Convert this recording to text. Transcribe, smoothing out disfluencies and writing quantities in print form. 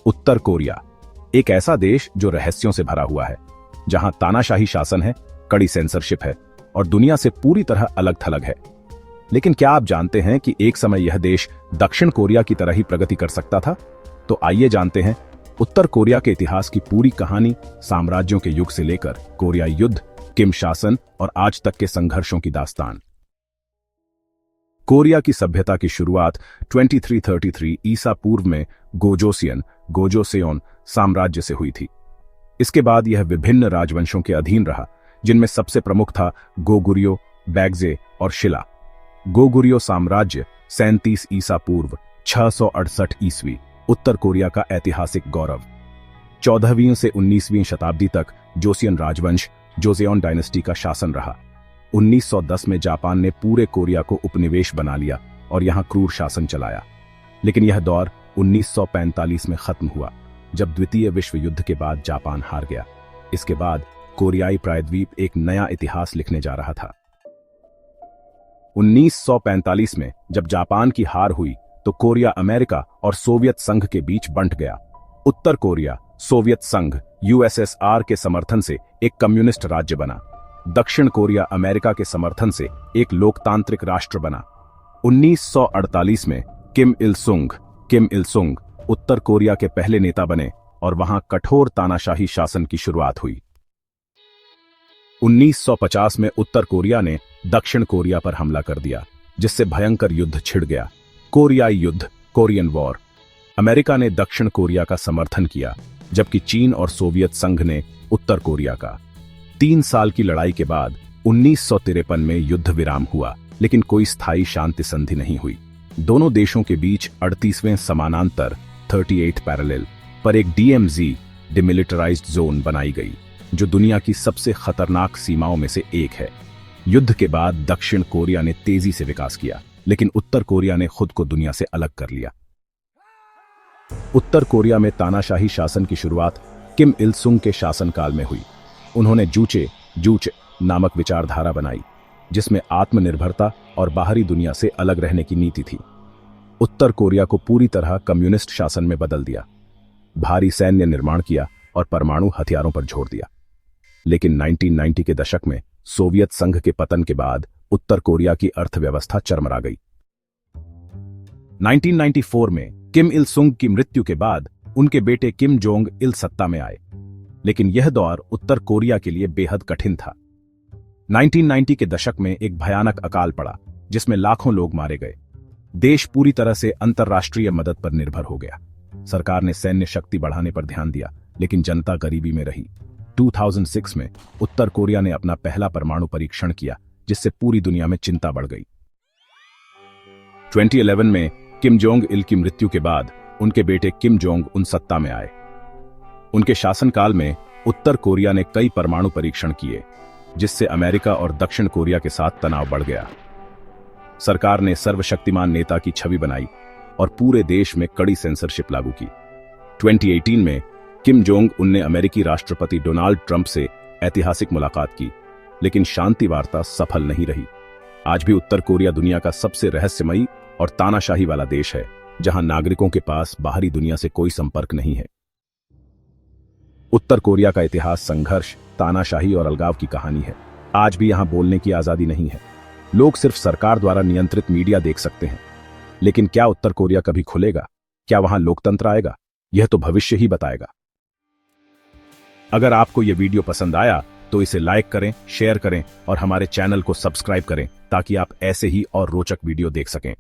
उत्तर Korea एक ऐसा देश जो रहस्यों से भरा हुआ है, जहां तानाशाही शासन है, कड़ी सेंसरशिप है और दुनिया से पूरी तरह अलग थलग है। लेकिन क्या आप जानते हैं कि एक समय यह देश दक्षिण कोरिया की तरह ही प्रगति कर सकता था? तो आइए जानते हैं उत्तर कोरिया के इतिहास की पूरी कहानी, साम्राज्यों के युग से लेकर कोरियाई युद्ध, किम शासन और आज तक के संघर्षों की दास्तान। कोरिया की सभ्यता की शुरुआत 2333 ईसा पूर्व में गोजोसेओन साम्राज्य से हुई थी। इसके बाद यह विभिन्न राजवंशों के अधीन रहा, जिनमें सबसे प्रमुख था गोगुर्यो, बैगजे और शिला। गोगुर्यो साम्राज्य 37 ईसा पूर्व 668 ईस्वी उत्तर कोरिया का ऐतिहासिक गौरव। 14वीं से 19वीं शताब्दी तक जोसियन राजवंश जोसेओन डायनेस्टी का शासन रहा। 1910 में जापान ने पूरे कोरिया को उपनिवेश बना लिया और यहां क्रूर शासन चलाया। लेकिन यह दौर 1945 में खत्म हुआ, जब द्वितीय विश्व युद्ध के बाद जापान हार गया। इसके बाद कोरियाई प्रायद्वीप एक नया इतिहास लिखने जा रहा था। 1945 में जब जापान की हार हुई तो कोरिया अमेरिका और सोवियत संघ के बीच बंट गया। उत्तर कोरिया सोवियत संघ यूएसएसआर के समर्थन से एक कम्युनिस्ट राज्य बना। दक्षिण कोरिया अमेरिका के समर्थन से एक लोकतांत्रिक राष्ट्र बना। 1948 में किम इल सुंग उत्तर कोरिया के पहले नेता बने और वहां कठोर तानाशाही शासन की शुरुआत हुई। 1950 में उत्तर कोरिया ने दक्षिण कोरिया पर हमला कर दिया, जिससे भयंकर युद्ध छिड़ गया, कोरियाई युद्ध, कोरियन वॉर। अमेरिका ने दक्षिण कोरिया का समर्थन किया, जबकि चीन और सोवियत संघ ने उत्तर कोरिया का। 3 साल की लड़ाई के बाद 1953 में युद्ध विराम हुआ, लेकिन कोई स्थायी शांति संधि नहीं हुई। दोनों देशों के बीच 38वें समानांतर 38 पैरेलल पर एक DMZ डिमिलिटराइज्ड जोन बनाई गई, जो दुनिया की सबसे खतरनाक सीमाओं में से एक है। युद्ध के बाद दक्षिण कोरिया ने तेजी से विकास किया, लेकिन उत्तर कोरिया ने खुद को दुनिया से अलग कर लिया। उत्तर कोरिया में तानाशाही शासन की शुरुआत किम इल सुंग के शासनकाल में हुई। उन्होंने जूचे नामक विचारधारा बनाई, जिसमें आत्मनिर्भरता और बाहरी दुनिया से अलग रहने की नीति थी। उत्तर कोरिया को पूरी तरह कम्युनिस्ट शासन में बदल दिया, भारी सैन्य निर्माण किया और परमाणु हथियारों पर जोर दिया। लेकिन 1990 के दशक में सोवियत संघ के पतन के बाद उत्तर कोरिया की अर्थव्यवस्था चरमरा गई। 1994 में किम इल सुंग की मृत्यु के बाद उनके बेटे किम जोंग इल सत्ता में आए, लेकिन यह दौर उत्तर कोरिया के लिए बेहद कठिन था। 1990 के दशक में एक भयानक अकाल पड़ा, जिसमें लाखों लोग मारे गए। देश पूरी तरह से अंतर्राष्ट्रीय मदद पर निर्भर हो गया। सरकार ने सैन्य शक्ति बढ़ाने पर ध्यान दिया, लेकिन जनता गरीबी में रही। 2006 में उत्तर कोरिया ने अपना पहला परमाणु परीक्षण किया, जिससे पूरी दुनिया में चिंता बढ़ गई। 2011 में किम जोंग इल की मृत्यु के बाद उनके बेटे किम जोंग उन सत्ता में आए। उनके शासनकाल में उत्तर कोरिया ने कई परमाणु परीक्षण किए, जिससे अमेरिका और दक्षिण कोरिया के साथ तनाव बढ़ गया। सरकार ने सर्वशक्तिमान नेता की छवि बनाई और पूरे देश में कड़ी सेंसरशिप लागू की। 2018 में किम जोंग उन ने अमेरिकी राष्ट्रपति डोनाल्ड ट्रंप से ऐतिहासिक मुलाकात की, लेकिन शांति वार्ता सफल नहीं रही। आज भी उत्तर कोरिया दुनिया का सबसे रहस्यमयी और तानाशाही वाला देश है, जहां नागरिकों के पास बाहरी दुनिया से कोई संपर्क नहीं है। उत्तर कोरिया का इतिहास संघर्ष, तानाशाही और अलगाव की कहानी है। आज भी यहां बोलने की आजादी नहीं है। लोग सिर्फ सरकार द्वारा नियंत्रित मीडिया देख सकते हैं। लेकिन क्या उत्तर कोरिया कभी खुलेगा? क्या वहां लोकतंत्र आएगा? यह तो भविष्य ही बताएगा। अगर आपको यह वीडियो पसंद आया तो इसे लाइक करें, शेयर करें और हमारे चैनल को सब्सक्राइब करें, ताकि आप ऐसे ही और रोचक वीडियो देख सकें।